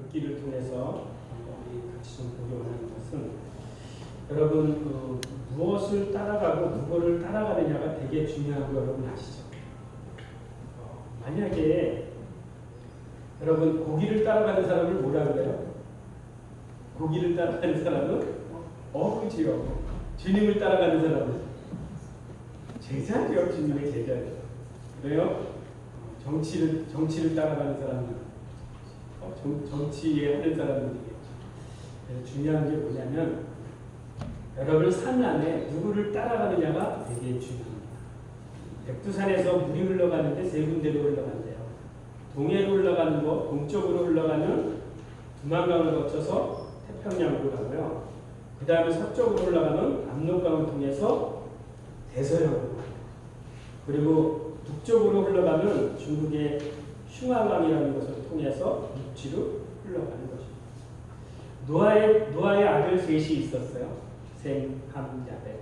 룻기를 통해서 우리 같이 좀 보려고 하는 것은 여러분 무엇을 따라가고 누구를 따라가느냐가 되게 중요한 거 여러분 아시죠? 만약에 여러분 고기를 따라가는 사람을 뭐라 그래요? 고기를 따라가는 사람은 그지요. 주님을 따라가는 사람은 제자죠. 주님의 제자죠. 그래요? 정치를 따라가는 사람은 정치에 하는 사람들이겠죠. 중요한 게 뭐냐면 여러분 삶 안에 누구를 따라가느냐가 되게 중요합니다. 백두산에서 물이 흘러가는데 세 군데로 흘러간대요. 동해로 흘러가는 거, 동쪽으로 흘러가는 두만강을 거쳐서 태평양으로 가고요. 그 다음에 서쪽으로 흘러가는 압록강을 통해서 대서양으로 가요. 그리고 북쪽으로 흘러가는 중국의 슝하강이라는 것을 통해서 육지로 흘러가는 것입니다. 노아의 아들 셋이 있었어요. 셈, 함, 야벳.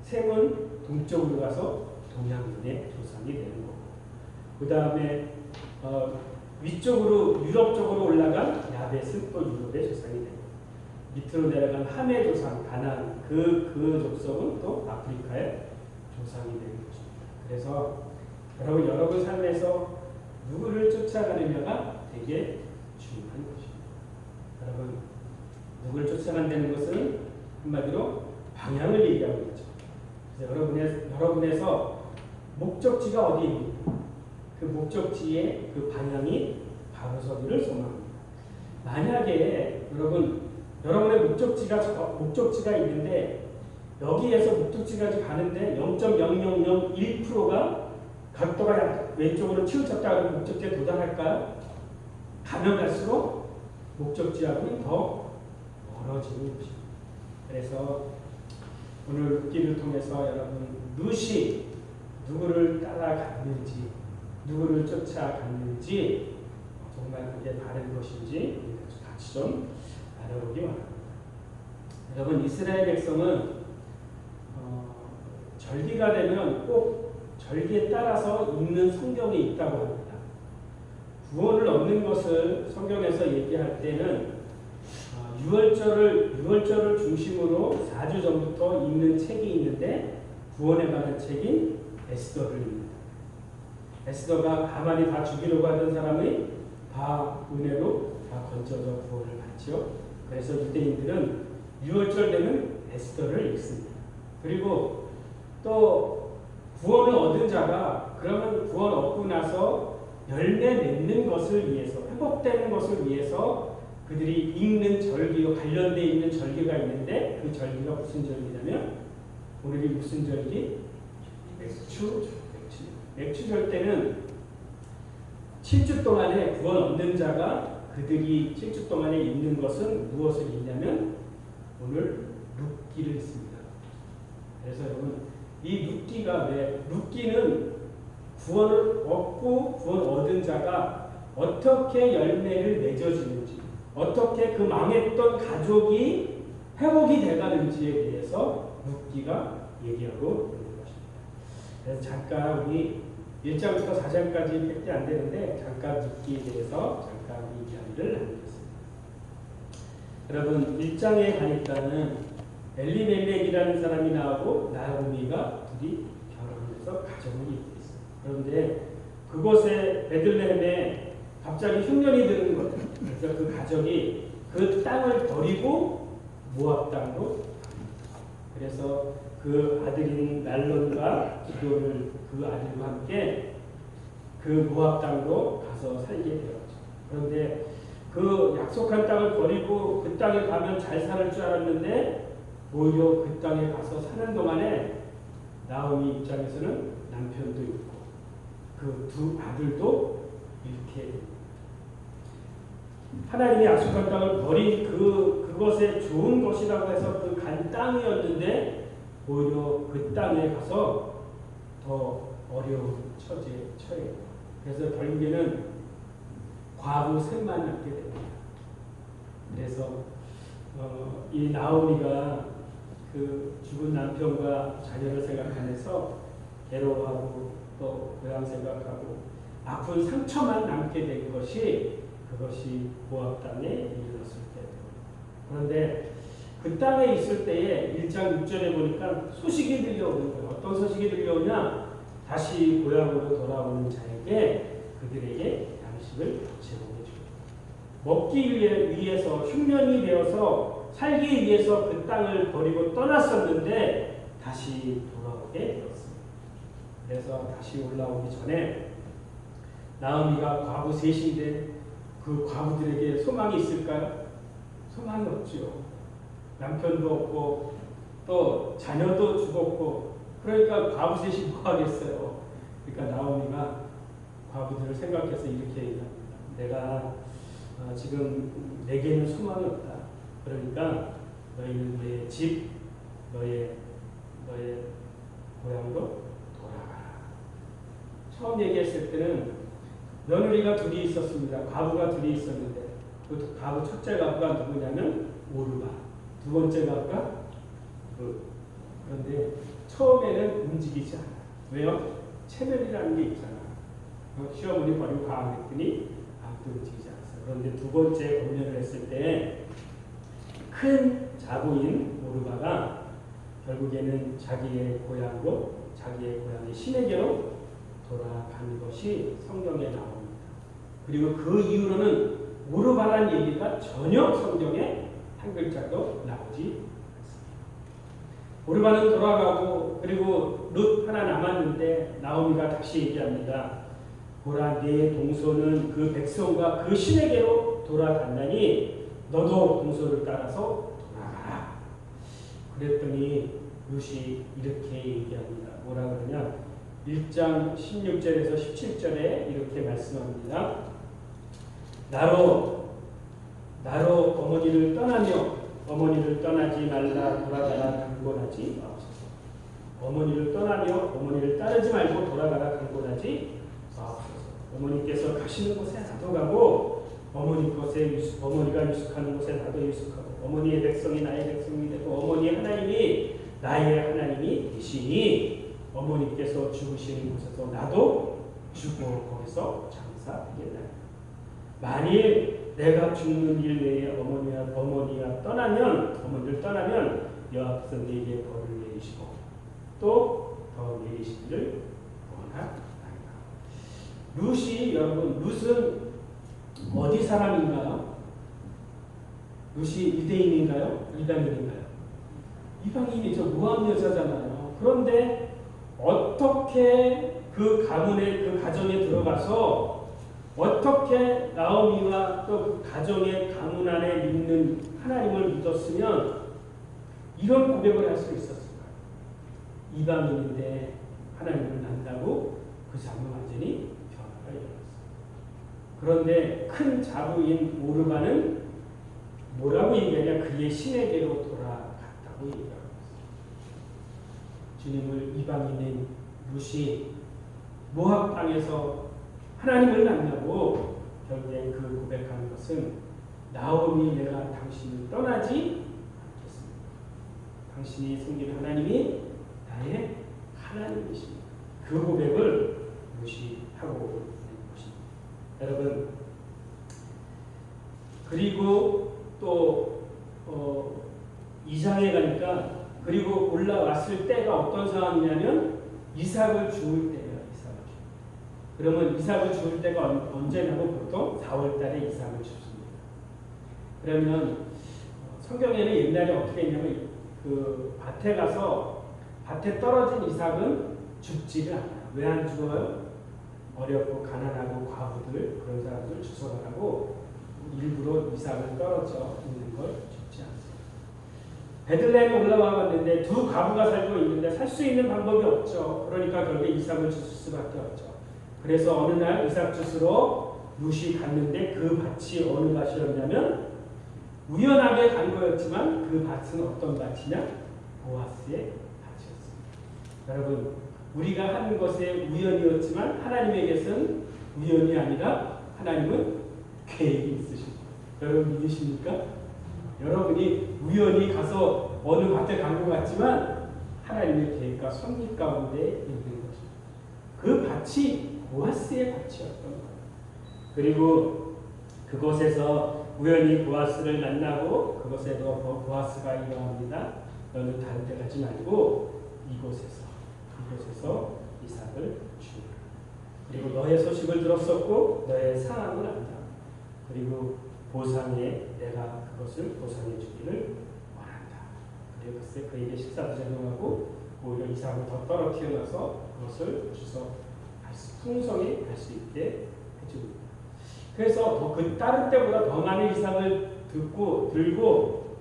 셈은 동쪽으로 가서 동양인의 조상이 되는 거고, 그 다음에 위쪽으로 유럽 쪽으로 올라간 야벳은 또 유럽의 조상이 되는 거고, 밑으로 내려간 함의 조상 가나안 그 족속은 또 아프리카의 조상이 되는 것입니다. 그래서 여러분 삶에서 누구를 쫓아가느냐가 되게 중요한 것입니다. 여러분 누구를 쫓아간다는 것은 한마디로 방향을 얘기하고 있죠. 그래서 여러분에서 목적지가 어디입니까? 그 목적지의 그 방향이 바로 서기를 소망합니다. 만약에 여러분의 목적지가 있는데 여기에서 목적지까지 가는데 0.0001%가 각도가 왼쪽으로 치우쳤다 그러면 목적지에 도달할까요? 가면 갈수록 목적지하고는 더 멀어지는 것입니다. 그래서 오늘 룻기를 통해서 여러분 룻이 누구를 따라갔는지 누구를 쫓아갔는지 정말 그게 바른 것인지 같이 좀 알아보기 바랍니다. 여러분 이스라엘 백성은 절기가 되면 꼭 절기에 따라서 읽는 성경이 있다고 합니다. 구원을 얻는 것을 성경에서 얘기할 때는 6월절을 중심으로 4주 전부터 읽는 책이 있는데 구원에 관한 책인 에스더를 읽는다. 에스더가 하만이 다 죽이려고 하던 사람의 다 은혜로 다 건져서 구원을 받죠. 그래서 유대인들은 6월절 되면 에스더를 읽습니다. 그리고 또 구원을 얻은 자가 그러면 구원 얻고 나서 열매 맺는 것을 위해서 회복되는 것을 위해서 그들이 읽는 절기와 관련되어 있는 절기가 있는데 그 절기가 무슨 절기냐면 오늘이 무슨 절기? 맥추절 때는 7주 동안에 구원 얻는 자가 그들이 7주 동안에 읽는 것은 무엇을 읽냐면 오늘 룻기를 읽습니다. 그래서 여러분 이 룻기가 왜? 룻기는 구원을 얻고 구원 얻은 자가 어떻게 열매를 맺어지는지 어떻게 그 망했던 가족이 회복이 돼가는지에 대해서 룻기가 얘기하고 있는 것입니다. 그래서 잠깐 우리 1장부터 4장까지 100개 안 되는데 잠깐 룻기에 대해서 잠깐 이야기를 나누겠습니다. 여러분 1장에 가니까는 엘리멜렉이라는 사람이 나오고 나오미가 둘이 결혼해서 가정을 이루고 있어요. 그런데 그곳에 베들레헴에 갑자기 흉년이 드는 거예요. 그래서 그 가족이 그 땅을 버리고 모압 땅으로 갑니다. 그래서 그 아들인 날론과 기도를 그 아들과 함께 그 모압 땅으로 가서 살게 되었죠. 그런데 그 약속한 땅을 버리고 그 땅에 가면 잘 살 줄 알았는데 오히려 그 땅에 가서 사는 동안에 나오미 입장에서는 남편도 있고 그 두 아들도 잃게 됩니다. 하나님이 약속한 땅을 버린 그것에 좋은 것이라고 해서 그 간 땅이었는데 오히려 그 땅에 가서 더 어려운 처지에 처해요. 그래서 결국에는 과부 셋만 남게 됩니다. 그래서 이 나오미가 그 죽은 남편과 자녀를 생각하면서 괴로워하고 또 고향 생각하고 아픈 상처만 남게 된 것이 그것이 모압 땅에 이르렀을 때. 그런데 그 땅에 있을 때에 1장 6절에 보니까 소식이 들려오는 거예요. 어떤 소식이 들려오냐? 다시 고향으로 돌아오는 자에게 그들에게 양식을 제공해 주고 먹기 위해서 흉년이 되어서 살기 위해서 그 땅을 버리고 떠났었는데 다시 돌아오게 되었습니다. 그래서 다시 올라오기 전에 나오미가 과부 셋인데 그 과부들에게 소망이 있을까요? 소망이 없죠. 남편도 없고 또 자녀도 죽었고 그러니까 과부 셋이 뭐 하겠어요. 그러니까 나오미가 과부들을 생각해서 이렇게 얘기합니다. 내가 지금 내게는 소망이 없다. 그러니까 너희는 너의 집, 너의 고향으로 돌아가라. 처음 얘기했을 때는 며느리가 둘이 있었습니다. 과부가 둘이 있었는데 그 과부 첫째 과부가 누구냐면 오르바. 두 번째 과부가 그런데 처음에는 움직이지 않아. 왜요? 체면이라는 게 있잖아. 시어머니 버리고 가했더니 아무도 움직이지 않았어. 그런데 두 번째 공연을 했을 때 큰 자부인 오르바가 결국에는 자기의 고향으로 자기의 고향의 신에게로 돌아가는 것이 성경에 나옵니다. 그리고 그 이후로는 오르바라는 얘기가 전혀 성경에 한 글자도 나오지 않습니다. 오르바는 돌아가고 그리고 룻 하나 남았는데 나오미가 다시 얘기합니다. 보라 내 동서는 그 백성과 그 신에게로 돌아간다니 너도 동서를 따라서 돌아가라. 그랬더니 룻이 이렇게 얘기합니다. 뭐라 그러냐? 1장 16절에서 17절에 이렇게 말씀합니다. 나로 어머니를 떠나며 어머니를 떠나지 말라 돌아가라 강권하지 마옵소서. 어머니를 떠나며 어머니를 따르지 말고 돌아가라 강권하지 마옵소서. 어머니께서 가시는 곳에 나도 가고 어머니가 유숙하는 곳에 나도 유숙하고 어머니의 백성이 나의 백성이 되고 어머니의 하나님이 나의 하나님이 되시니 어머니께서 죽으시는 곳에서 나도 죽고 거기서 장사하겠나이다. 만일 내가 죽는 일 외에 어머니를 떠나면 여호와께서 내게 벌을 내리시고 또 더 내리시기를 원하나이다. 룻은 어디 사람인가요? 룻이 유대인인가요? 이방인인가요? 이방인이죠. 모압 여자잖아요. 그런데 어떻게 그 가문의 그 가정에 들어가서 어떻게 나오미와 또 그 가정의 가문 안에 있는 하나님을 믿었으면 이런 고백을 할 수 있었을까요? 이방인인데 하나님을 만나고 그 삶은 완전히 변화가 일어났어요. 그런데 큰 자부인 오르바는 뭐라고 얘기하냐? 그의 신에게로 돌아갔다고 얘기하고 있어요. 주님을 이방인인 룻이 모압 땅에서 하나님을 만나고 결국에 그 고백하는 것은 나오미 내가 당신을 떠나지 않겠습니다. 당신이 섬긴 하나님이 나의 하나님이십니다. 그 고백을 룻이 하고 있는 것입니다. 여러분 그리고 또 2장에 가니까 그리고 올라왔을 때가 어떤 상황이냐면 이삭을 죽을 때예요. 그러면 이삭을 죽을 때가 언제냐면 보통 4월 달에 이삭을 죽습니다. 그러면 성경에는 옛날에 어떻게 했냐면 그 밭에 가서 밭에 떨어진 이삭은 죽지를 않아요. 왜 안 죽어요? 어렵고 가난하고 과부들 그런 사람들 주워가라고 일부러 이삭을 떨어져 있는 걸 죽지 않습니다. 베들레헴에 올라와 봤는데 두 과부가 살고 있는데 살 수 있는 방법이 없죠. 그러니까 결국에 이삭을 주실 수밖에 없죠. 그래서 어느 날 이삭 주스러 룻이 갔는데 그 밭이 어느 밭이었냐면 우연하게 간 거였지만 그 밭은 어떤 밭이냐? 보아스의 밭이었습니다. 여러분 우리가 하는 것에 우연이었지만 하나님에게서는 우연이 아니라 하나님은 계획이 있으십니다. 여러분 믿으십니까? 여러분이 우연히 가서 어느 밭에 간 것 같지만 하나님의 계획과 섭리 가운데 있는 것입니다. 그 밭이 보아스의 밭이었던 거예요. 그리고 그곳에서 우연히 보아스를 만나고 그곳에도 보아스가 이러합니다. 너는 다른 데 가지 말고 이곳에서 이삭을 주라. 그리고 너의 소식을 들었었고 너의 상황을 안다. 그리고 보상에 내가 그것을 보상해 주기를 원한다. 그리고 글쎄 그에게 식사도 제공하고 오히려 이삭을 더 떨어뜨려 놔서 그것을 주서 풍성히 갈 수 있게 해줍니다. 그래서 그 다른 때보다 더 많은 이삭을 들고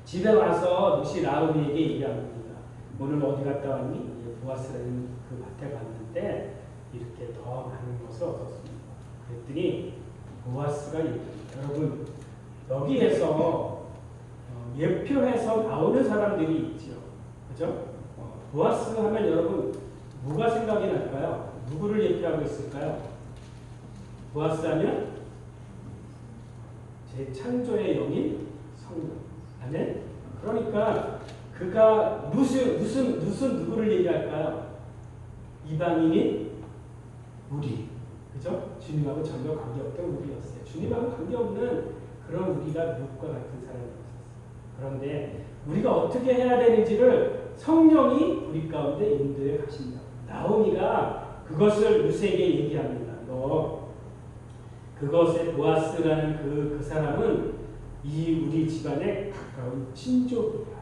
집에 와서 룻이 나오미에게 얘기합니다. 오늘 어디 갔다 왔니? 보아스라는 그 밭에 갔는데 이렇게 더 많은 것을 얻었습니다. 그랬더니 보아스가 얘기합니다. 여러분 여기에서 예표해서 나오는 사람들이 있죠. 그죠? 보아스 하면 여러분 뭐가 생각이 날까요? 누구를 예표하고 있을까요? 보아스 하면 제 창조의 영인 성령. 아멘. 그러니까 그가 무슨 누구를 얘기할까요? 이방인인 우리. 그죠? 주님하고 전혀 관계없던 우리였어요. 주님하고 관계없는 그런 우리가 룻과 같은 사람이었어요. 그런데 우리가 어떻게 해야 되는지를 성령이 우리 가운데 인도해 가신다. 나오미가 그것을 룻에게 얘기합니다. 너 그것에 보아스라는 그 사람은 이 우리 집안의 가까운 친족이야.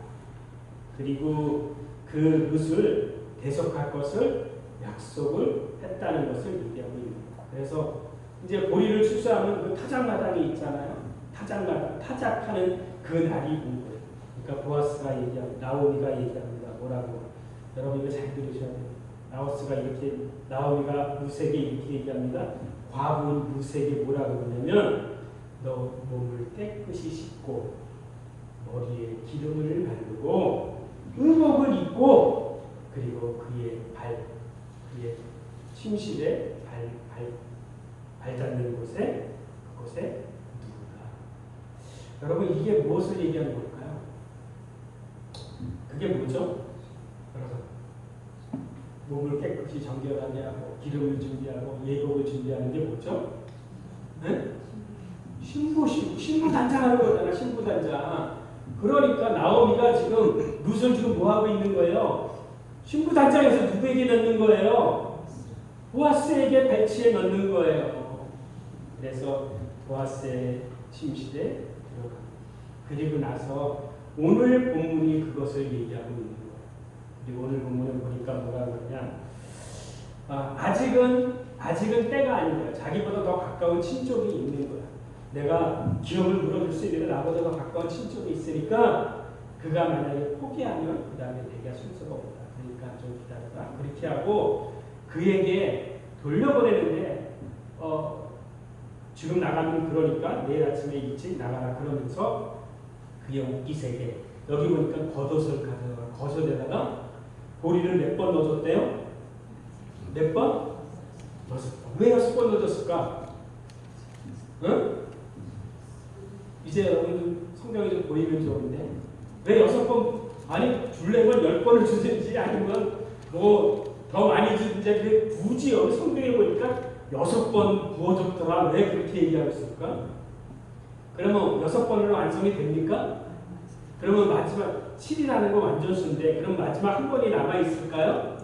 그리고 그 룻을 대속할 것을 약속을 했다는 것을 얘기하고 있는 거예요. 그래서 이제 보리를 추수하는 그 타작마당이 있잖아요. 타작마당, 타작하는 그 날이 온 거예요. 그러니까 보아스가 얘기합니다. 나오미가 얘기합니다. 뭐라고? 여러분 이거 잘 들으셔야 돼요. 나오미가 룻에게 이렇게 얘기합니다. 과부인 룻에게 뭐라고 그러냐면 너 몸을 깨끗이 씻고 머리에 기름을 바르고 의복을 입고 그리고 그의 침실에 발 닿는 곳에 그곳에 누구다. 여러분 이게 무엇을 얘기하는 걸까요? 그게 뭐죠? 몸을 깨끗이 정결하게 하고 기름을 준비하고 예복을 준비하는 게 뭐죠? 네? 신부단장하는 거잖아. 신부단장. 그러니까 나오미가 지금 룻을 지금 뭐 하고 있는 거예요? 신부단장에서 누구에게 넣는 거예요? 보아스에게 배치해 넣는 거예요. 그래서 보아스의 침실에 들어갑니다. 그리고 나서 오늘 본문이 그것을 얘기하고 있는 거예요. 그리고 오늘 본문을 보니까 뭐라고 그러냐? 아직은 때가 아닌 거야. 자기보다 더 가까운 친족이 있는 거야. 내가 기업을 물어줄 수 있는 나보다 더 가까운 친족이 있으니까 그가 만약에 포기하면 그 다음에 내가 순서가 온다. 그러니까 좀 기다려라. 그렇게 하고 그에게 돌려보내는데 지금 나가면 그러니까 내일 아침에 일찍 나가라 그러면서 그의 옷깃에게 여기 보니까 겉옷을 가져다가 겉옷에다가 보리를 몇 번 넣어줬대요? 몇 번? 6번. 왜 6번 넣어줬을까? 응? 이제 여러분들 성경이 좀 보이면 좋은데 왜 6번 아니 줄래면 10번을 주든지 아니면 뭐 더 많이 주든지 굳이 여기 성경에 보니까 6번 부어줬더라. 왜 그렇게 얘기하고 있을까? 그러면 6번으로 완성이 됩니까? 그러면 마지막 7이라는 거 완전수인데 그럼 마지막 한 번이 남아있을까요?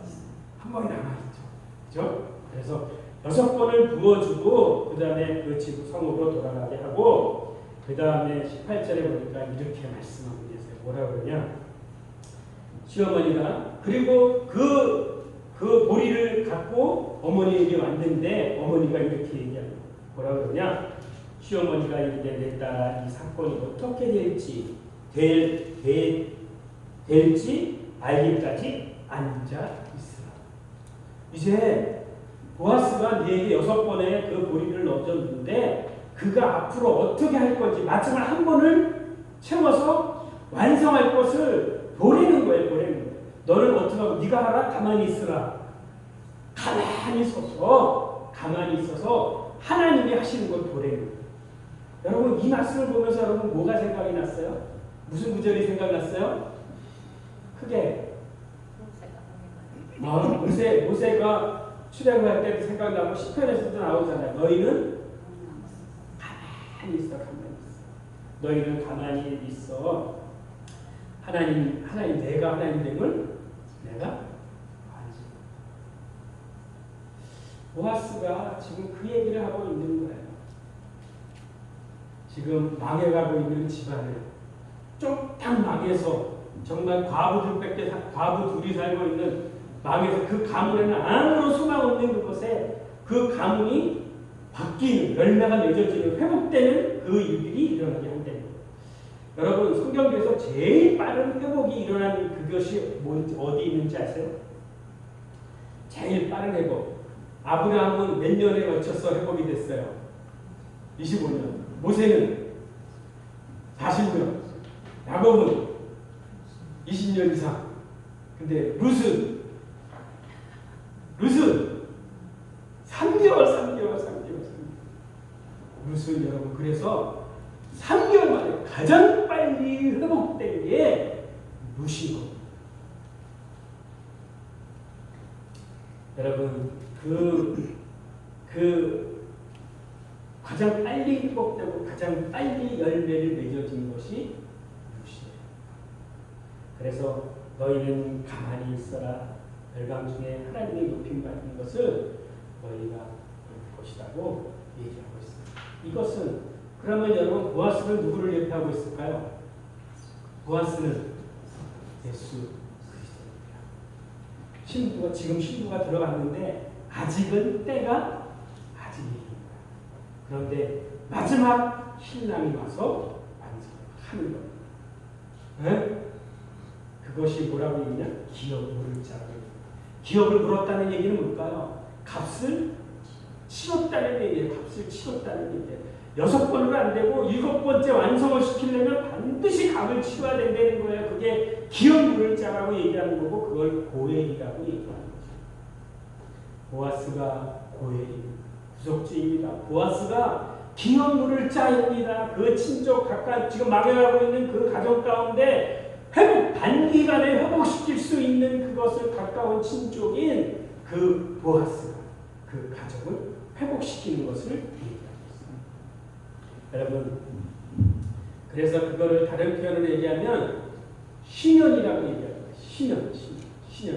한 번이 남아있죠. 그죠? 그래서 6번을 부어주고 그 다음에 그 집 성으로 돌아가게 하고 그 다음에 18절에 보니까 이렇게 말씀하고 계세요. 뭐라고 그러냐? 시어머니가 그리고 그 보리를 갖고 어머니에게 왔는데 어머니가 이렇게 얘기합니다. 뭐라고 그러냐? 시어머니가 이르되 내 딸아 이 사건이 어떻게 될지 알기까지 앉아 있으라. 이제 보아스가 네게 6번의 그 보리를 넣어줬는데 그가 앞으로 어떻게 할 건지 마지막 한 번을 채워서 완성할 것을 보내는 거예요. 보내는 거예요. 너는 어떻게 하고 네가 하라? 가만히 있으라. 가만히 있어서 하나님이 하시는 걸 보내는 거예요. 여러분 이 말씀을 보면서 여러분 뭐가 생각이 났어요? 무슨 구절이 생각났어요? 크게 모세가 출애굽할 때도 생각나고 시편에서도 나오잖아요. 너희는 가만히 있어, 가만히 있어. 너희는 가만히 있어. 하나님 내가 하나님 됨을 내가 알지. 보아스가 지금 그 얘기를 하고 있는 거예요. 지금 망해가고 있는 집안을 쫄딱 망해서 정말 과부 둘이 살고 있는 망해서 그 가문에는 아무런 소망 없는 그곳에 그 가문이 바뀌는, 열매가 맺어지는, 회복되는 그 일들이 일어나게 한다는 거예요. 여러분, 성경에서 제일 빠른 회복이 일어나는 그것이 어디 있는지 아세요? 제일 빠른 회복. 아브라함은 몇 년에 걸쳐서 회복이 됐어요? 25년. 모세는 40년. 야곱은 20년 이상. 근데 룻은 3개월. 룻은 여러분, 그래서 3개월 만에 가장 빨리 회복된 게 룻인 겁니다. 여러분, 그 가장 빨리 회복되고 가장 빨리 열매를 맺어진 것이 룻이에요. 그래서 너희는 가만히 있어라. 열방 중에 하나님의 높임 받은 것을 너희가 볼 것이라고 얘기하고 있습니다. 이것은 그러면 여러분, 보아스는 누구를 예표하고 있을까요? 보아스는 예수 그리스도입니다. 신부가 지금 신부가 들어갔는데 아직은 때가 아직입니다. 그런데 마지막 신랑이 와서 완성하는 겁니다. 네? 그것이 뭐라고 얘기냐? 기업을 물을 자라고 합니다. 기업을 물었다는 얘기는 뭘까요? 값을 치렀다는 얘기예요. 값을 치렀다는 얘기예요. 6번으로 안 되고 7번째 완성을 시키려면 반드시 값을 치러야 된다는 거예요. 그게 기업 물을 자라고 얘기하는 거고, 그걸 고엘이라고 얘기하는 거죠. 보아스가 고엘입니다. 구속주입니다. 보아스가 기업 물을 자입니다. 그 친족 가까이 지금 망해가고 있는 그 가정 가운데 단기간에 회복시킬 수 있는 그것을 가까운 친족인 그 보아스가 그 가정을 회복시키는 것을 얘기하고 있습니다. 여러분, 그래서 그거를 다른 표현으로 얘기하면 신년이라고 얘기합니다. 신년,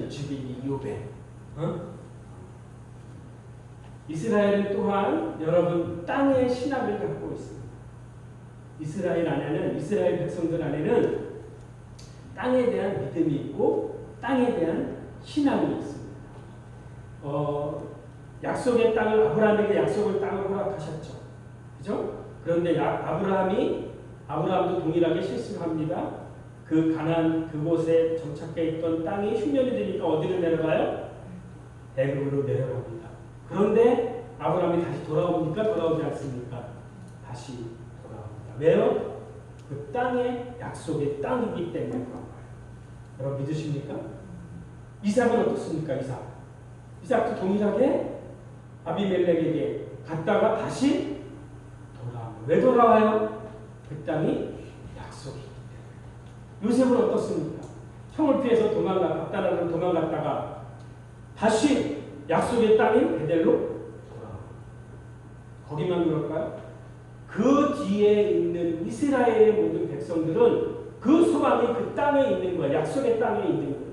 주빌리, 요벤. 이스라엘은 또한 여러분 땅의 신학을 갖고 있습니다. 이스라엘 백성들 안에는 땅에 대한 믿음이 있고 땅에 대한 신앙이 있습니다. 약속의 땅을, 아브라함에게 약속의 땅을 허락하셨죠. 그죠? 그런데 아브라함도 동일하게 실수합니다. 그 가나안 그곳에 정착해 있던 땅이 흉년이 되니까 어디로 내려가요? 애굽으로 내려갑니다. 그런데 아브라함이 다시 돌아옵니까? 돌아오지 않습니까? 다시 돌아옵니다. 왜요? 그 땅의 약속의 땅이기 때문에 그런 거예요. 여러분 믿으십니까? 이삭은 어떻습니까? 이삭도 동일하게 아비멜렉에게 갔다가 다시 돌아옵니다. 왜 돌아와요? 그 땅이 약속이기 때문에. 요셉은 어떻습니까? 형을 피해서 도망갔다가 다시 약속의 땅인 베델로 돌아옵니다. 거기만 그럴까요? 그 뒤에 있는 이스라엘의 모든 백성들은 그 소망이 그 땅에 있는 거예요. 약속의 땅에 있는 거예요.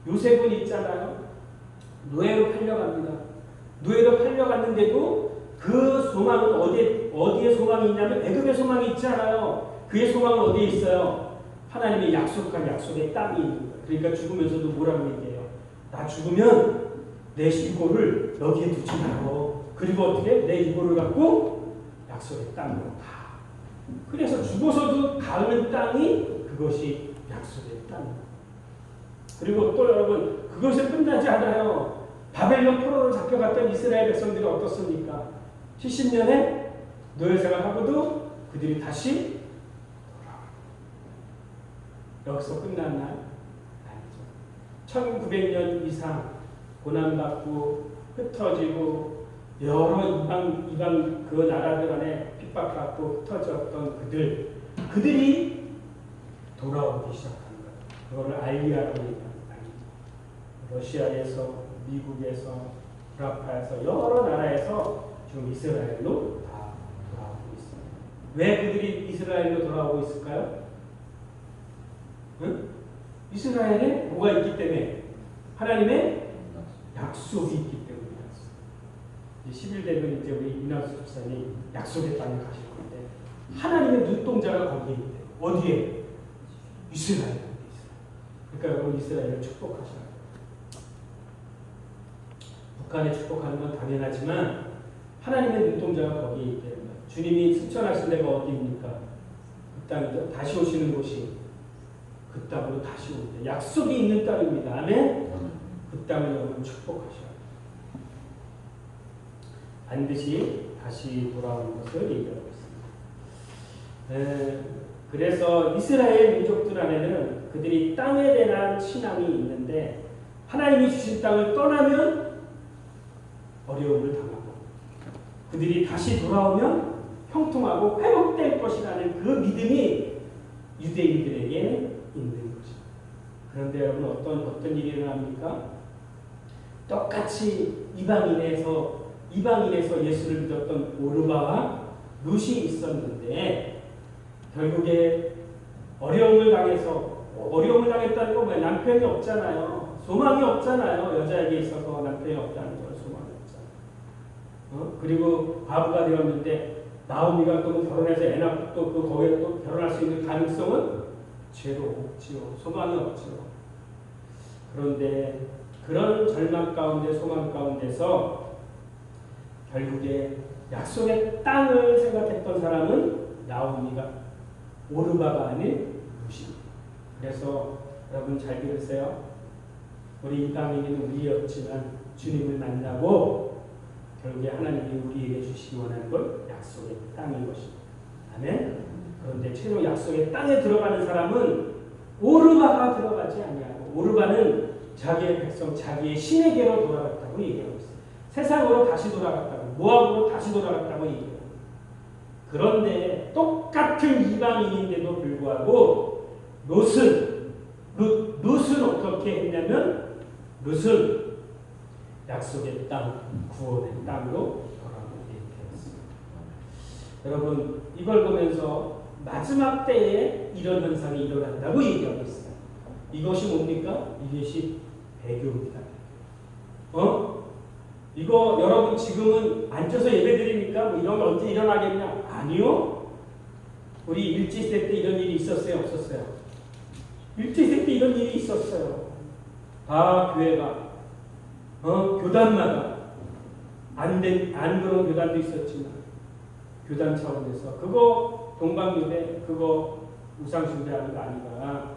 요셉은 있잖아요. 노예로 팔려갑니다. 노예로 팔려갔는데도 그 소망은 어디에 소망이 있냐면 애굽의 소망이 있잖아요. 그의 소망은 어디에 있어요? 하나님이 약속한 약속의 땅이 있는 거예요. 그러니까 죽으면서도 뭐라고 얘기해요? 나 죽으면 내 이고를 여기에 두지 말고, 그리고 어떻게? 내 이고를 갖고 약속의 땅으로 가. 그래서 죽어서도 가는 땅이 그것이 약속의 땅입니다. 그리고 또 여러분, 그것에 끝나지 않아요. 바벨론 포로로 잡혀갔던 이스라엘 백성들이 어떻습니까? 70년에 노예생활하고도 그들이 다시 돌아옵니다. 여기서 끝났나요? 아니죠. 1900년 이상 고난받고 흩어지고 여러 이방 그 나라들 안에 핍박받고 흩어졌던 그들이 돌아오기 시작한 거예요. 그거를 알리아라고 얘기합니다. 러시아에서, 미국에서, 브라파에서 여러 나라에서 지금 이스라엘로 다 돌아오고 있습니다. 왜 그들이 이스라엘로 돌아오고 있을까요? 응? 이스라엘에 뭐가 있기 때문에? 하나님의 약속이 있기 때문이에요. 11대는 이제 우리 이낙수 집사님 약속의 땅에 가실 건데 하나님의 눈동자가 거기에 있대요. 어디에? 이스라엘에. 그러니까 여러분 이스라엘을 축복하셔야 돼요. 북한에 축복하는 건 당연하지만 하나님의 눈동자가 거기에 있기 때문에 주님이 승천하신 데가 어디입니까? 그 땅이죠. 다시 오시는 곳이 그 땅으로 다시 옵니다. 약속이 있는 땅입니다. 아멘? 그 땅을 여러분 축복하셔야 돼요. 반드시 다시 돌아오는 것을 얘기하고 있습니다. 그래서 이스라엘 민족들 안에는 그들이 땅에 대한 신앙이 있는데 하나님이 주신 땅을 떠나면 어려움을 당하고 그들이 다시 돌아오면 형통하고 회복될 것이라는 그 믿음이 유대인들에게 있는 것입니다. 그런데 여러분 어떤 일이 일어납니까? 똑같이 이방인에서 예수를 믿었던 오르바와 룻이 있었는데 결국에 어려움을 당했다는 건 뭐예요? 남편이 없잖아요. 소망이 없잖아요. 여자에게 있어서 남편이 없다는 건 소망이 없잖아요. 그리고 과부가 되었는데 나오미가 또 결혼해서 애 낳고 또 거기에 또 결혼할 수 있는 가능성은 죄로 없지요. 소망이 없지요. 그런데 그런 절망 가운데 소망 가운데서 결국에 약속의 땅을 생각했던 사람은 나오미가 오르바가 아닌 룻입니다. 그래서 여러분 잘 들으세요. 우리 이방인은 우리였지만 주님을 만나고 결국에 하나님이 우리에게 주시기 원하는 건 약속의 땅인 것입니다. 아멘. 그런데 최종 약속의 땅에 들어가는 사람은 오르바가 들어가지 아니하고 오르바는 자기의 백성, 자기의 신에게로 돌아갔다고 얘기하고 있어요. 세상으로 다시 돌아갔다고, 모압으로 다시 돌아갔다고 얘기해요. 그런데 똑같은 이방인인데도 불구하고 룻은 어떻게 했냐면 룻은 약속의 땅, 구원의 땅으로 돌아오게 되었습니다. 여러분 이걸 보면서 마지막 때에 이런 현상이 일어난다고 얘기하고 있어요. 이것이 뭡니까? 이것이 배교입니다. 이거 여러분 지금은 앉아서 예배드립니까? 뭐 이런 거 언제 일어나겠냐? 아니요. 우리 일제시대 때 이런 일이 있었어요? 없었어요? 일제시대 때 이런 일이 있었어요. 다 교회가 교단마다 안 그런 교단도 있었지만 교단 차원에서 그거 동방예배 그거 우상숭배하는 거 아니라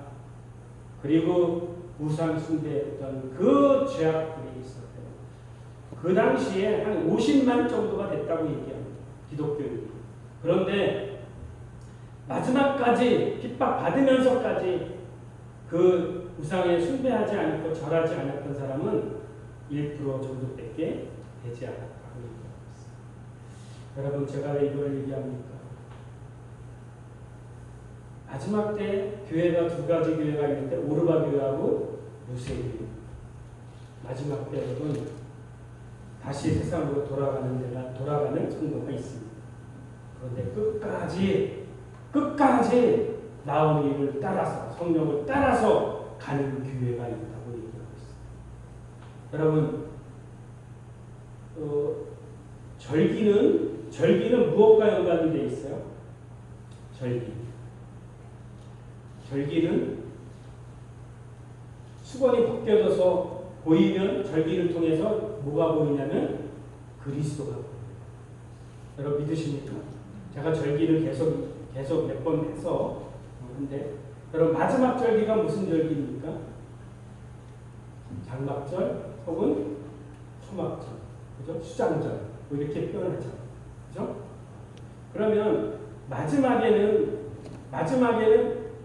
그리고 우상숭배했던 그 죄악들이 있었대요. 그 당시에 한 50만 정도가 됐다고 얘기합니다. 기독교인이. 그런데 마지막까지 핍박받으면서까지 그 우상에 숭배하지 않고 절하지 않았던 사람은 1% 정도밖에 되지 않았다고 얘기하고 있습니다. 여러분 제가 왜 이걸 얘기합니까? 마지막 때 교회가 두 가지 교회가 있는데 오르바 교회하고 룻의 교회. 마지막 때 여러분 다시 세상으로 돌아가는 성도가 있습니다. 그런데 끝까지 나오미를 따라서 성령을 따라서 가는 교회가 있다고 얘기하고 있습니다. 여러분 절기는 무엇과 연관이 되어 있어요? 절기는 수건이 벗겨져서 보이면 절기를 통해서 뭐가 보이냐면 그리스도가 보입니다. 여러분 믿으십니까? 제가 절기를 계속 몇 번 해서 근데 여러분 마지막 절기가 무슨 절기입니까? 장막절 혹은 초막절, 그죠? 수장절 뭐 이렇게 표현하죠, 그죠? 그러면 마지막에는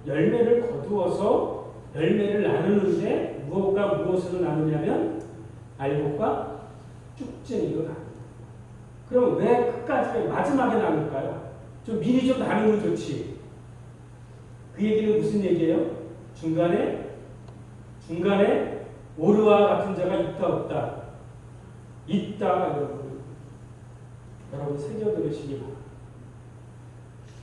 열매를 거두어서 열매를 나누는데 무엇으로 나누냐면 알곡과 쭉쟁이로 나눕니다. 그럼 왜 끝까지 마지막에 나눌까요? 좀 미리 좀 나누면 좋지. 그 얘기는 무슨 얘기예요? 중간에 오르와 같은 자가 있다 없다? 있다. 여러분 새겨 들으시기 바랍니다.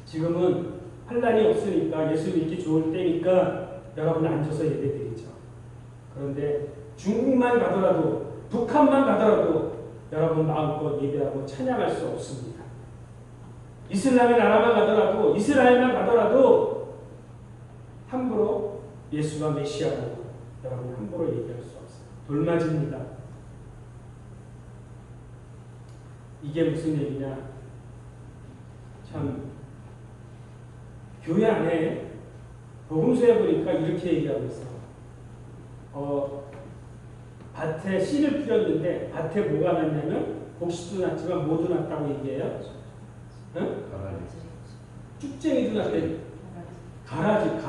지금은 환란이 없으니까 예수 믿기 좋을 때니까 여러분 앉아서 예배드리죠. 그런데 중국만 가더라도 북한만 가더라도 여러분 마음껏 예배하고 찬양할 수 없습니다. 이슬람의 나라만 가더라도 이스라엘만 가더라도 함부로 예수가 메시아라고 여러분 함부로 얘기할 수 없어요. 돌맞입니다. 이게 무슨 얘기냐? 참 교회 안에 복음서에 보니까 이렇게 얘기하고 있어. 밭에 씨를 뿌렸는데 밭에 뭐가 났냐면 곡식도 났지만 뭐도 났다고 얘기해요. 응? 쭉쟁이도 났대. 가라지.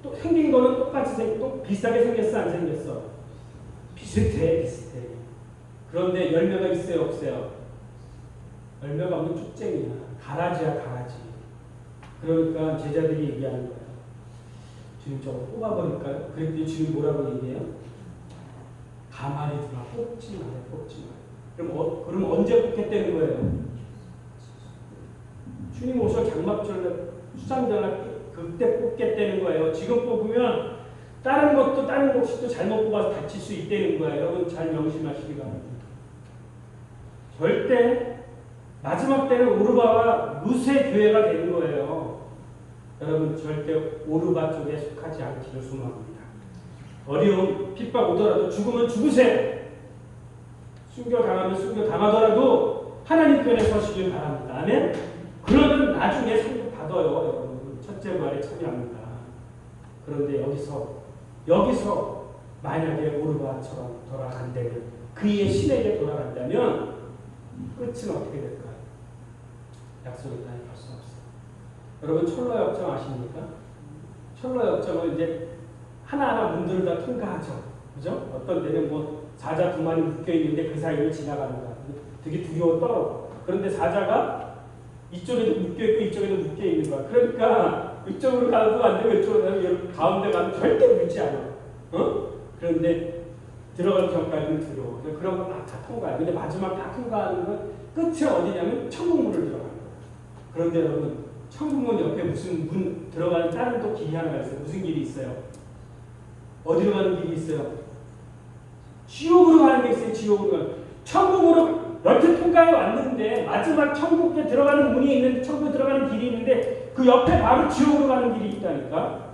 또 생긴 거는 똑같이 또 비슷하게 생겼어, 안 생겼어? 비슷해. 그런데 열매가 있어요, 없어요? 열매가 없는 쭉쟁이야. 가라지야. 그러니까 제자들이 얘기하는 거야. 주님 저거 뽑아버릴까요? 그랬더니 주님 뭐라고 얘기해요? 가만히 들어. 뽑지 마요. 그럼 언제 뽑겠다는 거예요? 주님 오셔 장막절날 수상전날 그때 뽑겠다는 거예요. 지금 뽑으면 다른 곡식도 잘못 뽑아서 다칠 수 있다는 거예요. 여러분 잘 명심하시기 바랍니다. 절대 마지막 때는 오르바와 루스의 교회가 되는 거예요. 여러분 절대 오르바 쪽에 속하지 않기를 소망합니다. 어려움, 핍박 오더라도 죽으면 죽으세요. 순교당하면 순교당하더라도 하나님 편에 서시길 바랍니다. 아멘? 그러면 나중에 상급 받아요. 여러분 첫째 부활에 참여합니다. 그런데 여기서 만약에 오르바처럼 돌아간다면 그의 신에게 돌아간다면 끝은 어떻게 될까요? 약속의 땅에 갈 수 없어요. 여러분 철로역정 아십니까? 철로역정을 이제 하나하나 문들을 다 통과하죠. 그죠? 어떤 데는 뭐 사자 2마리 묶여있는데 그 사이를 지나가는 거야. 되게 두려워 떨어. 그런데 사자가 이쪽에도 묶여있고 이쪽에도 묶여있는 거야. 그러니까 이쪽으로 가도 안 되고 이쪽으로 가도 가운데 가면 절대 물지 않아. 그런데 들어가는 전까지는 두려워. 그런 거 다 통과해. 근데 마지막 다 통과하는 건 끝이 어디냐면 천국문을 들어가는 거야. 그런데 여러분 천국문 옆에 무슨 문 들어가는 다른 또 길이 하나가 있어요. 무슨 길이 있어요? 어디로 가는 길이 있어요? 지옥으로 가는 게 있어요. 지옥으로 가는. 천국으로 여태 통과해 왔는데 마지막 천국에 들어가는 문이 있는데 천국에 들어가는 길이 있는데 그 옆에 바로 지옥으로 가는 길이 있다니까.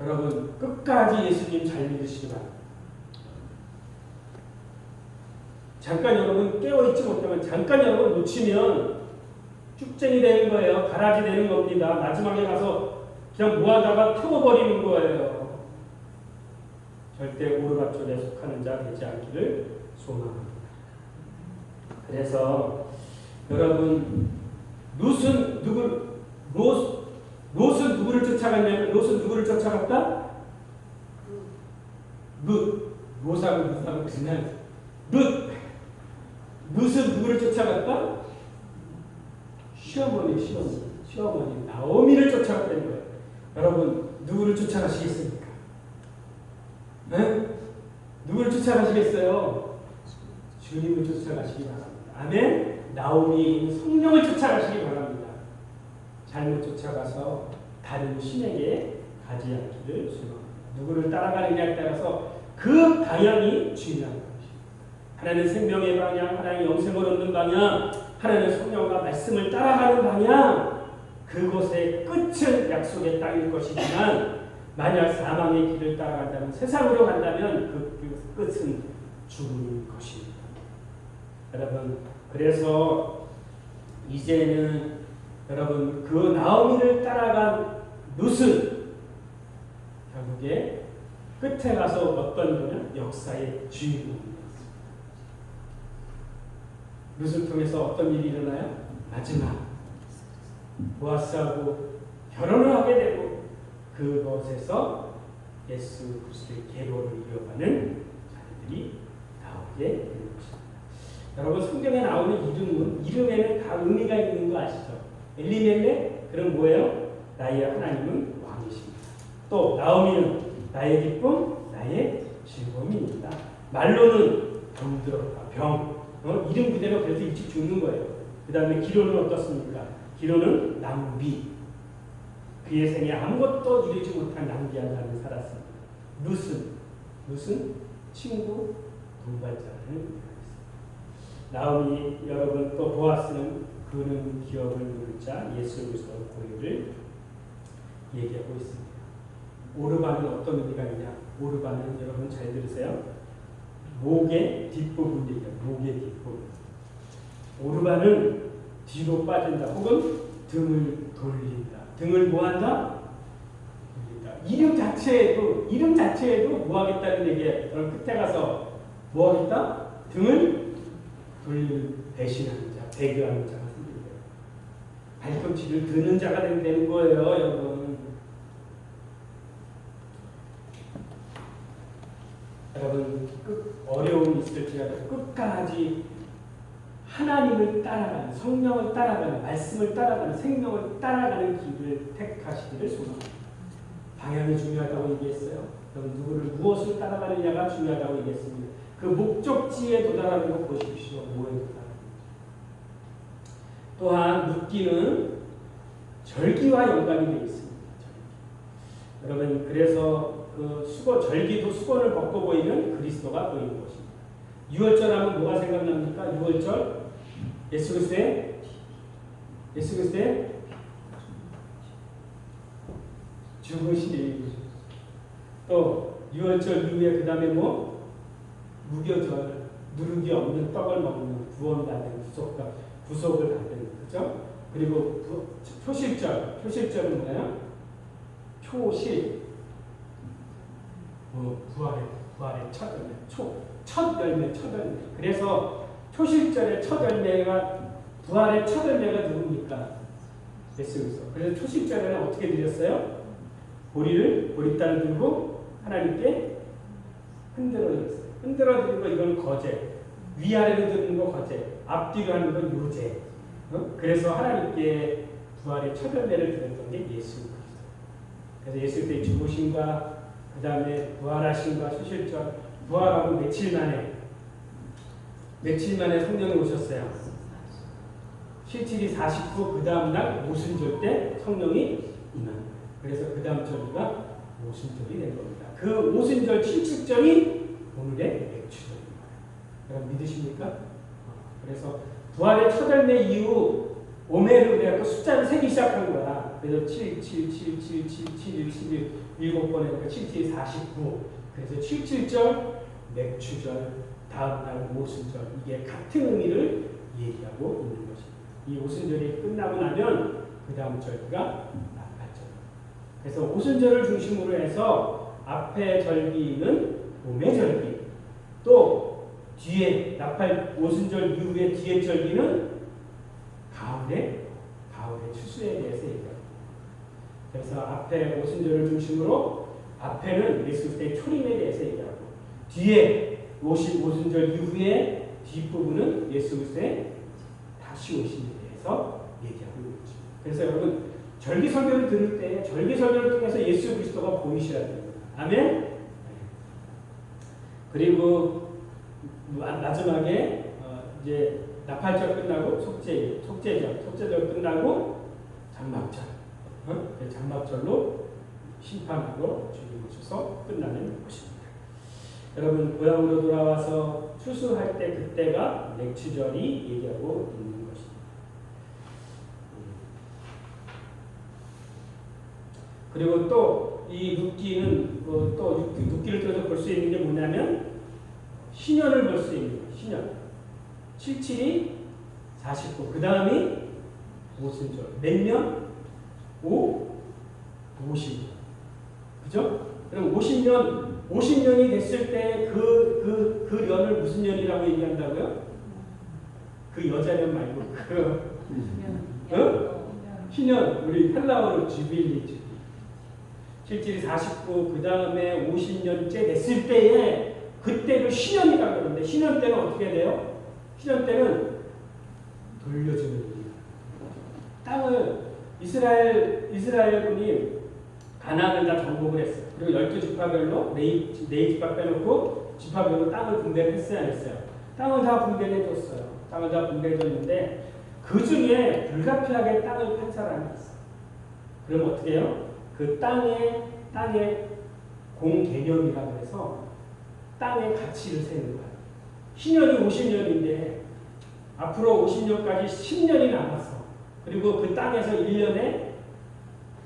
여러분 끝까지 예수님 잘 믿으시기 바랍니다. 잠깐 여러분 깨어있지 못하면 잠깐 여러분 놓치면 쭉쟁이 되는 거예요. 가라지 되는 겁니다. 마지막에 가서 그냥 모아다가 태워버리는 거예요. 절대 오르바 쪽에 속하는 자 되지 않기를 소망합니다. 그래서 여러분 롯은 누구를 쫓아갔냐면 롯은 누구를 쫓아갔다? 롯은 누구를 쫓아갔다? 시어머니 나오미를 쫓아갔다는 거예요. 여러분 누구를 쫓아가시겠습니까? 네? 누구를 쫓아가시겠어요? 주님을 쫓아가시기 바랍니다. 아멘? 나오미 성령을 쫓아가시기 바랍니다. 잘못 쫓아가서 다른 신에게 가지 않기를 소망합니다. 누구를 따라가느냐에 따라서 그 방향이 중요한 것입니다. 하나는 생명의 방향, 하나는 영생을 얻는 방향, 하나는 성령과 말씀을 따라가는 방향, 그곳의 끝은 약속의 땅일 것이지만 만약 사망의 길을 따라간다면 세상으로 간다면 그 끝은 죽음인 것입니다. 여러분 그래서 이제는 여러분 그 나오미를 따라간 롯은 결국에 끝에 가서 어떤 거냐? 역사의 주인공입니다. 롯을 통해서 어떤 일이 일어나요? 마지막 보아스하고 결혼을 하게 되고 그것에서 예수 그리스도의 계보를 이어가는 자들이 나오게 되는 것입니다. 여러분 성경에 나오는 이름에는 다 의미가 있는 거 아시죠? 엘리멜렉 그럼 뭐예요? 나의 하나님은 왕이십니다. 또 나오미는 나의 기쁨, 나의 즐거움입니다. 말로는 병들었다. 이름 그대로 그래서 일찍 죽는 거예요. 그 다음에 기로는 어떻습니까? 기로는 낭비. 그의 생에 아무것도 이루지 못한 낭비한 삶을 살았습니다. 룻은 친구 동반자를 나오미 여러분 또 보아스는 그는 기업을 누릴 자 예수 그리스도 고유를 얘기하고 있습니다. 오르반은 어떤 의미가 있냐? 오르반은 여러분 잘 들으세요. 목의 뒷부분 얘기해요. 목의 뒷부분. 오르반은 뒤로 빠진다 혹은 등을 돌린다. 등을 뭐한다? 돌린다. 이름 자체에도 뭐 하겠다는 얘기예요. 끝에 가서 뭐 하겠다? 등을 돌리는 배신하는 자, 배교하는 자가 생기는 거예요. 발꿈치를 드는 자가 되는 거예요, 여러분. 여러분, 어려움이 있을지라도 끝까지 하나님을 따라가는, 성령을 따라가는, 말씀을 따라가는, 생명을 따라가는 길을 택하시기를 소망합니다. 방향이 중요하다고 얘기했어요. 그럼 누구를 무엇을 따라가느냐가 중요하다고 얘기했습니다. 그 목적지에 도달하는 거 보십시오. 뭐에 도달하는 또한 룻기는 절기와 연관이 되어 있습니다. 절기. 여러분 그래서 그 절기도 수건을 벗고 보이면 그리스도가 보이는 것입니다. 유월절 하면 뭐가 생각납니까? 유월절 예수 그리스도의 죽으신 또 유월절 이후에 그 다음에 뭐 무교절 누룩이 없는 떡을 먹는 구원받는 구속을 받는 그죠? 그리고 표실절은 뭐예요? 부활의 첫 열매. 그래서 초실절의 첫 열매가 부활의 첫 열매가 누굽니까? 예수 그리스도. 그래서 초실절에는 어떻게 드렸어요? 보리쌀을 들고 하나님께 흔들어 드렸어요. 흔들어 드린 거 이건 거제. 위아래로 드는 거 거제. 앞뒤로 하는 건 요제. 그래서 하나님께 부활의 첫 열매를 드렸던 게 예수 그리스도. 그래서 예수 그리스도의 죽으심과 그 다음에 부활하심과 초실절 부활하고 며칠 만에 성령이 오셨어요. 실질이 49 그 다음날 오순절 때 성령이 임한 거예요. 그래서 그 다음 절기가 오순절이 된 겁니다. 그 오순절 77절이 오늘의 맥주절입니다. 여러분 믿으십니까? 그래서 부활의 첫 열매 이후 오메르 그래갖고 숫자를 세기 시작한 거야. 그래서 7, 7, 7, 7, 7, 7, 11, 7번 해니까 7, 7, 49. 그래서 77절, 맥주절, 다음날 오순절 이게 같은 의미를 얘기하고 있는 것입니다. 이 오순절이 끝나고 나면 그 다음 절기가 나팔절. 그래서 오순절을 중심으로 해서 앞에 절기는 오매절기, 또 뒤에 오순절 이후에 뒤에 절기는 가을의 추수에 대해서 얘기합니다. 그래서 앞에 오순절을 중심으로 앞에는 예수 그리스도의 초림에 대해서 얘기하고 뒤에 오순절 이후에 뒷부분은 예수 그리스도의 다시 오심에 대해서 얘기하고 있는 거죠. 그래서 여러분 절기 설교를 들을 때 절기 설교를 통해서 예수 그리스도가 보이셔야 됩니다. 아멘. 그리고 마지막에 이제 나팔절 끝나고 속죄절 끝나고 장막절. 장막절로 심판하고 주님 오셔서 끝나는 것입니다. 여러분 고향으로 돌아와서 추수할 때 그때가 맥추절이 얘기하고 있는 것입니다. 그리고 또 이 룻기는 또 룻기를 통해서 볼 수 있는 게 뭐냐면 신년을 볼 수 있는 거예요. 신년 77이 49 그 다음이 오순절 몇 년? 50년 그죠? 그럼 50년이 됐을 때 그 년을 무슨 년이라고 얘기한다고요? 그 여자년 말고 신년 우리 헬라어로 주빌리 77이 49 그 다음에 50년째 됐을 때에 그때를 신년이라고 그러는데 신년 때는 어떻게 돼요? 신년 때는 돌려주는 일이에요. 땅을 이스라엘 군이 가나안을 다 정복을 했어요. 그리고 12지파별로 네 지파 빼놓고 지파별로 땅을 분배를 했어야 했어요. 땅을 다 분배해줬어요. 땅을 다 분배해줬는데 그 중에 불가피하게 땅을 판 사람이 있어요. 그럼 어떻게 해요? 그 땅의 공개념이라고 해서 땅의 가치를 세는 거예요. 신년이 50년인데 앞으로 50년까지 10년이 남았어. 그리고 그 땅에서 1년에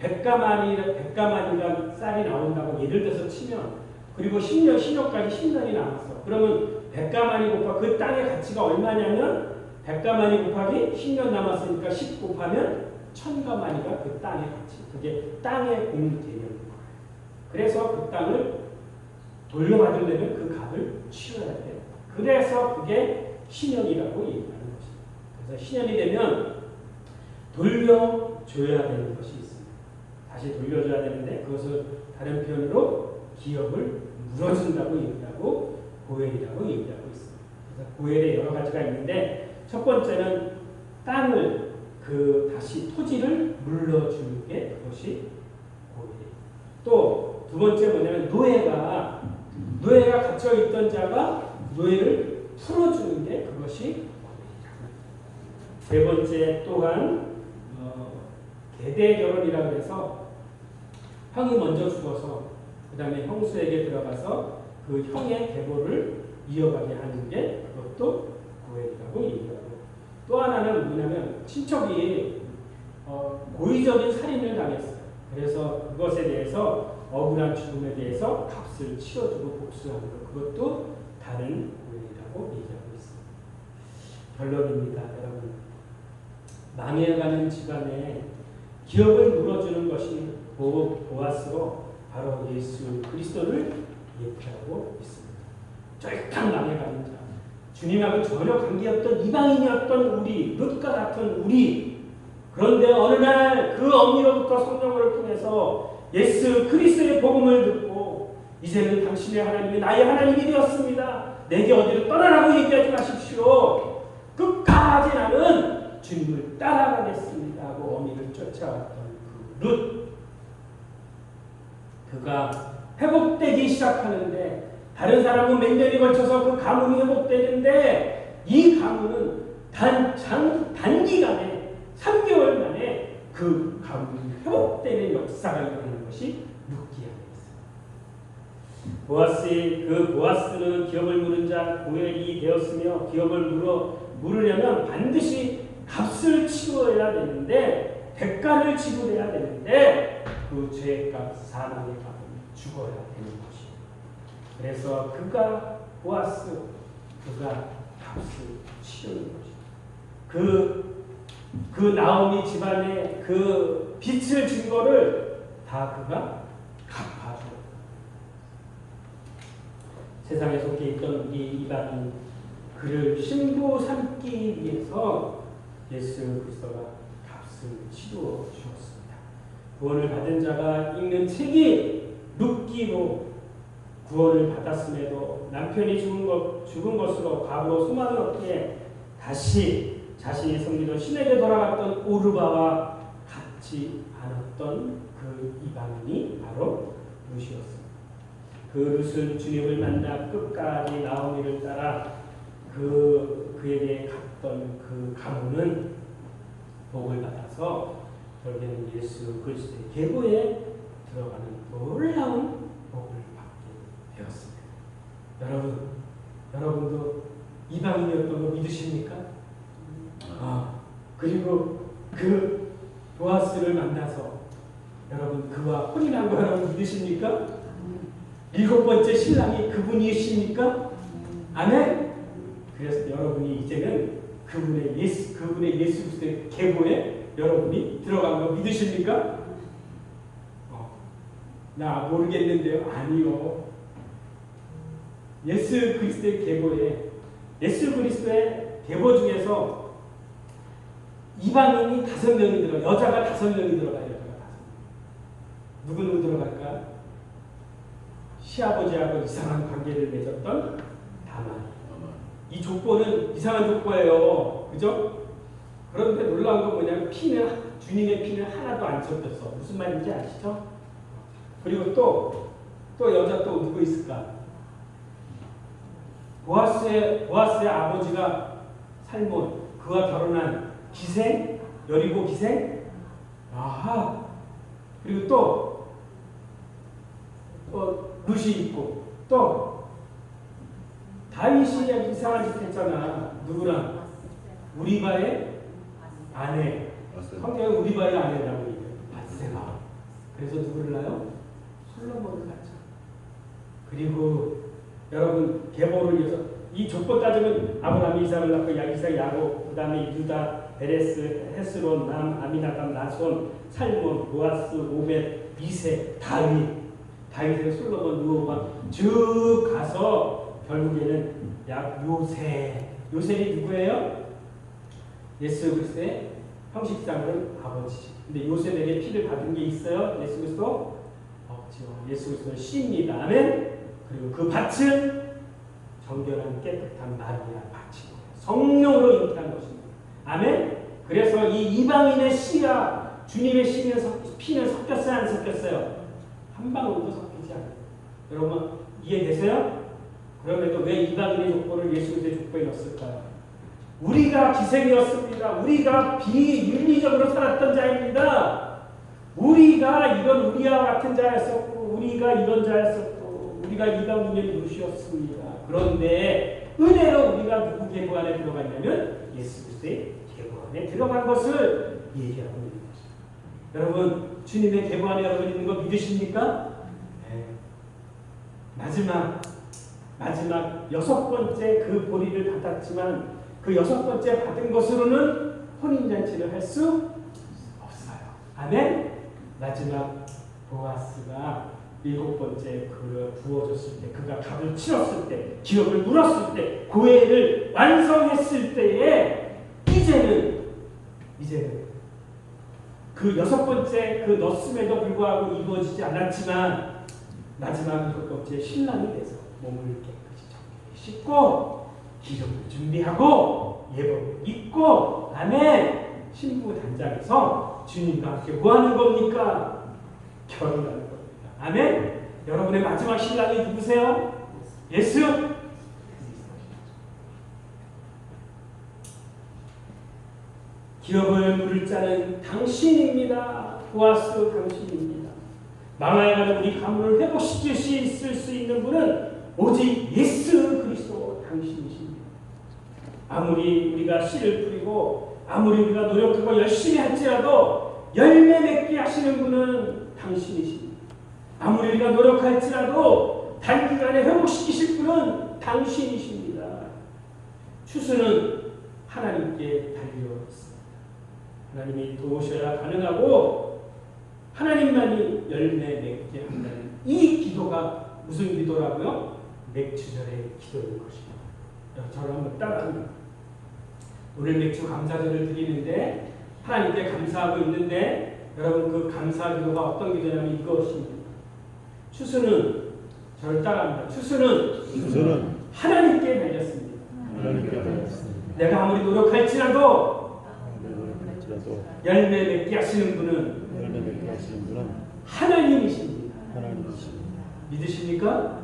100가마니가 쌀이 나온다고 예를 들어서 치면, 그리고 10년까지 10년이 남았어. 그러면 100가마니 곱하기 그 땅의 가치가 얼마냐면 100가마니 곱하기 10년 남았으니까 10 곱하면 1000가마니가 그 땅의 가치. 그게 땅의 공개념인 거예요. 그래서 그 땅을 돌려받으려면 그 값을 치러야 돼. 그래서 그게 신년이라고 얘기하는 것입니다. 그래서 신년이 되면 돌려줘야 되는 것이 있습니다. 다시 돌려줘야 되는데 그것을 다른 표현으로 기업을 물어준다고 얘기하고 고엘이라고 얘기하고 있습니다. 그래서 고엘에 여러 가지가 있는데 첫 번째는 땅을 다시 토지를 물러주는 게 그것이 고엘이에요. 또 두 번째 뭐냐면 노예가 갇혀 있던 자가 노예를 풀어주는 게 그것이 고엘이다. 세 번째 또한 계대 결혼이라고 해서 형이 먼저 죽어서 그 다음에 형수에게 들어가서 그 형의 계보를 이어가게 하는 게 그것도 고엘이라고 얘기하고, 또 하나는 뭐냐면 친척이 고의적인 살인을 당했어요. 그래서 그것에 대해서 억울한 죽음에 대해서 값을 치러주고 복수하는 것, 그것도 다른 고엘이라고 얘기하고 있습니다. 결론입니다, 여러분. 망해가는 집안에 기업을 물어주는 것이 보아스로 바로 예수 그리스도를 얘기하고 있습니다. 쫄딱 망해가는 자, 주님하고 전혀 관계없던 이방인이었던 우리, 룻과 같은 우리, 그런데 어느 날 그 어미로부터 성령을 통해서 예수 그리스도의 복음을 듣고 이제는 당신의 하나님이 나의 하나님이 되었습니다. 내게 어디로 떠나라고 얘기하지 마십시오. 끝까지 나는 주님을 따라가겠습니다 하고 어미를 쫓아왔던 그 룻, 그가 회복되기 시작하는데 다른 사람은 몇 년이 걸쳐서 그 가문이 회복되는데 이 가문은 단기간에 3개월 만에 그 가문이 회복되는 역사가 일어나는 것이 룻기 안에 있어요. 보아스는 기업을 물은 자 고엘이 되었으며 기업을 물으려면 반드시 값을 치러야 되는데 대가를 지불해야 되는데 그 죄값 사망의 값은 죽어야 되는 것이에요. 그래서 그가 값을 치르는 것이에요. 그 나오미 집안의 그 빚을 진 거를 다 그가 갚아줘. 세상에 속해 있던 우리 이방인 그를 신부 삼기 위해서 예수 그리스도가 값을 치루어 주었습니다. 구원을 받은 자가 읽는 책이 룻기로 구원을 받았음에도 남편이 죽은 것으로 과부로 소망을 얻기에 다시 자신이 섬기던 신에게 돌아갔던 오르바와 같지 않았던 그 이방인이 바로 룻이었습니다. 그 룻은 주님을 만나 끝까지 나오미를 따라 그에게 갔던 그 가문은 복을 받아서 결국에는 예수 그리스도의 계보에 들어가는 놀라운 복을 받게 되었습니다. 여러분도 이방인이었던 거 믿으십니까? 그리고 그 보아스를 만나서 여러분 그와 혼인한 거 여러분 믿으십니까? 7번째 신랑이 그분이십니까? 아멘. 그래서 여러분이 이제는 그분의 예수 그리스도의 계보에 여러분이 들어간 거 믿으십니까? 나 모르겠는데요. 아니요. 예수 그리스도의 계보에 예수 그리스도의 계보 중에서 이방인이 5명이 여자가 5명이 들어가요. 누구누구 들어갈까? 시아버지하고 이상한 관계를 맺었던 다만. 이 족보는 이상한 족보예요. 그죠? 그런데 놀라운 건 뭐냐면 주님의 피는 하나도 안 섞였어. 무슨 말인지 아시죠? 그리고 또 여자 또 누구 있을까? 보아스의 아버지가 살몬, 그와 결혼한 기생, 여리고 기생. 아하. 그리고 또 룻이 있고, 또 다윗이 이상한 짓 했잖아. 누구랑? 우리바의 아내. 성경에 우리바의 아내라고 얘기해요. 밧세바. 그래서 누구를 낳아요? 솔로몬을 낳죠. 그리고 여러분 계보를 위해서 이 족보 따지면 아브라함이 이삭을 낳고 이삭 야곱, 그 다음에 유다, 베레스, 헤스론, 남, 아미나답, 나손, 살몬, 보아스, 오벳, 이세, 다윗의 솔로몬, 누호가 쭉 가서 결국에는 요셉이 누구예요? 예수 그리스도의 형식상은 아버지지. 근데 요셉에게 피를 받은 게 있어요? 예수 그리스도? 없죠. 예수 그리스도는 씨입니다. 아멘. 그리고 그 밭은 정결한 깨끗한 마리아 밭이고 성령으로 잉태한 것입니다. 아멘. 그래서 이 이방인의 씨와 주님의 피는 섞였어요, 안 섞였어요? 한 방울도 섞이지 않아요. 여러분 이해되세요? 그럼에도 왜 이방인의 족보를 예수 그리스도의 족보에 넣었을까요? 우리가 기생이었습니다. 우리가 비윤리적으로 살았던 자입니다. 우리가 이런 우리와 같은 자였었고, 우리가 이런 자였었고, 우리가 이방인의 룻이었습니다. 그런데 은혜로 우리가 누구 계보 안에 들어갔냐면 예수 그리스도의 계보 안에 들어간 것을 얘기하고 있는 것입니다. 여러분 주님의 계보 안에 여러분 있는 거 믿으십니까? 네. 마지막 6번째 그 보리를 받았지만 그 6번째 받은 것으로는 혼인잔치를 할 수 없어요. 아멘. 마지막 보아스가 7번째 그를 부어줬을 때, 그가 값을 치렀을 때, 기업을 물었을 때, 고해를 완성했을 때에 이제는 그 6번째 그 넣었음에도 불구하고 이루어지지 않았지만 마지막 7번째 신랑이 돼서 몸을 깨끗이 정결히 씻고 기름을 준비하고 예복을 입고 아멘. 신부 단장에서 주님과 함께 뭐하는 겁니까? 결혼하는 겁니다. 아멘. 여러분의 마지막 신랑이 누구세요? 예수. 기업을 물을 자는 당신입니다. 보아스 당신입니다. 망하여가는 우리 가문을 회복시킬 수 있을 수 있는 분은 오직 예수 그리스도 당신이십니다. 아무리 우리가 씨를 뿌리고 아무리 우리가 노력하고 열심히 할지라도 열매 맺게 하시는 분은 당신이십니다. 아무리 우리가 노력할지라도 단기간에 회복시키실 분은 당신이십니다. 추수는 하나님께 달려 있습니다. 하나님이 도우셔야 가능하고 하나님만이 열매 맺게 한다는 이 기도가 무슨 기도라고요? 맥주절의 기도인 것입니다. 저를 한번 따라합니다. 오늘 맥주 감사절을 드리는데 하나님께 감사하고 있는데 여러분 그 감사 기도가 어떤 기도냐면 이것입니다. 추수는 저를 따라합니다. 추수는 하나님께 달렸습니다. 내가 아무리 노력할지라도 열매 맺게 하시는 분은 하나님이십니다. 믿으십니까?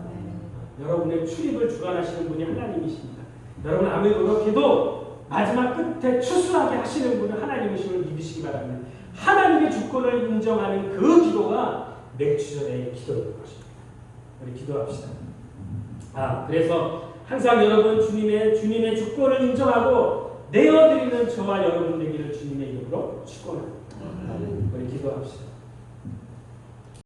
여러분의 출입을 주관하시는 분이 하나님이십니다. 여러분 아무리 노력해도 마지막 끝에 추수하게 하시는 분은 하나님이심을 믿으시기 바랍니다. 하나님의 주권을 인정하는 그 기도가 맥주절의 기도인 것입니다. 우리 기도합시다. 그래서 항상 여러분 주님의 주권을 인정하고 내어드리는 저와 여러분 되기를 주님의 이름으로 축원합니다. 우리 기도합시다.